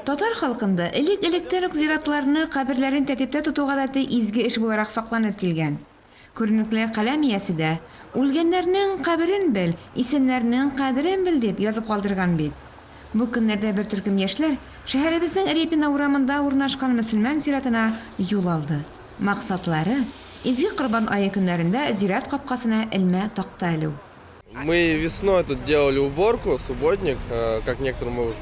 Татар халкында элек-электән үк зиратларны, каберләрен тәртиптә тоту гадәте изге эш буларак сакланып килгән. Күренекле каләм иясе дә үлгәннәрнең каберен бел, исемнәрнең кадерен бел дип язып калдырган бит. Бу көннәрдә бер төркем яшьләр шәһәребезнең Репина урамында урнашкан мөселман зиратына юл алды. Максатлары изге Корбан ае көннәрендә зират капкасына элмә такта илү. Мы весной тут делали уборку, субботник, как некоторые мы уже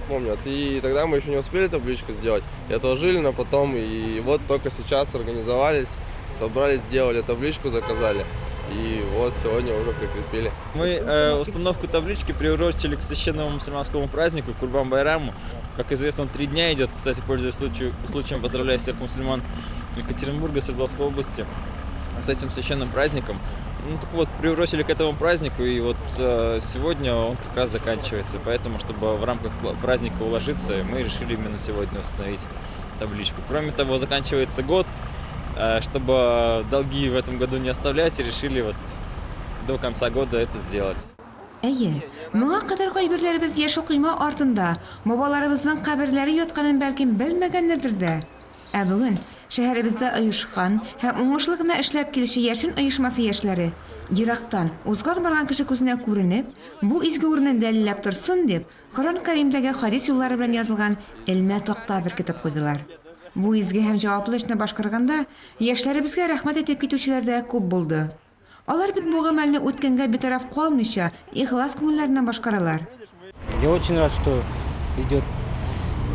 помнят, и тогда мы еще не успели табличку сделать, и отложили на потом, и вот только сейчас организовались, собрались, сделали табличку, заказали, и вот сегодня уже прикрепили. Мы установку таблички приурочили к священному мусульманскому празднику Курбан-Байраму. Как известно, 3 дня идет, кстати, пользуясь случаем, поздравляю всех мусульман Екатеринбурга, Свердловской области с этим священным праздником. Ну, так вот, приурочили к этому празднику, и вот сегодня он как раз заканчивается. Поэтому, чтобы в рамках праздника уложиться, мы решили именно сегодня установить табличку. Кроме того, заканчивается год, чтобы долги в этом году не оставлять, и решили вот до конца года это сделать. Әйе, моңа кадәр кайберләребез яшел койма артында, мабаларыбызның каберләре ятканын бәлкем белмәгәннәрдер дә. Ә бүген шәһәребездә оешкан һәм уңышлы гына эшләп килүче яшен оешмасы яшьләре ерактан узган барган кеше күзенә күренеп, бу изге урынны дәлилләп торсын дип, Коръән Кәримдәге хадис юллары белән язылган элмә такта беркетеп куйдылар. Бу изге һәм җаваплы эшне башкарганда яшьләребезгә рәхмәт әйтеп китүчеләр дә күп булды. Алар бит бу гамәлне үткәнгә битараф калмыйча, ихлас күңелләреннән башкаралар. Я очень рад, что идет,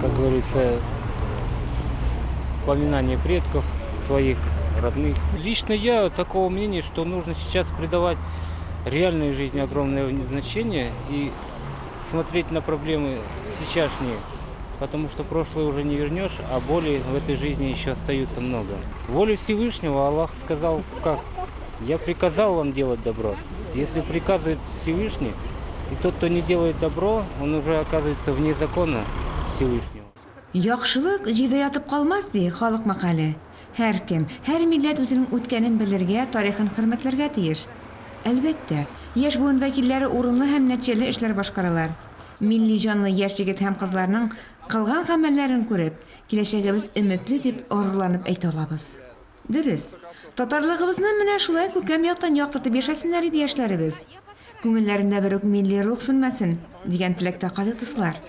как говорится, поминание предков, своих родных. Лично я такого мнения, что нужно сейчас придавать реальной жизни огромное значение и смотреть на проблемы сейчасшние, потому что прошлое уже не вернешь, а боли в этой жизни еще остаются много. Воле Всевышнего Аллах сказал, как? Я приказал вам делать добро. Если приказывает Всевышний, и тот, кто не делает добро, он уже оказывается вне закона Всевышнего. Яхшылык җирдә ятып калмас ди халык мәкале. Һәркем, һәр милләт үзенең үткәнен белергә, тарихын хөрмәтләргә тиеш. Әлбәттә, яшь буын вәкилләре урынлы һәм нәтиҗәле эшләр башкаралар. Милли җанлы яшь егет һәм кызларның кылган гамәлләрен күреп, киләчәгебез өметле дип горурланып әйтә алабыз. Дөрес, татарлыгыбызны менә шулай күкәм яктан яктыртып яшәсеннәр иде яшьләребез. Күңелләрендә бер үк милли рух сүнмәсен дигән теләктә калыгызлар.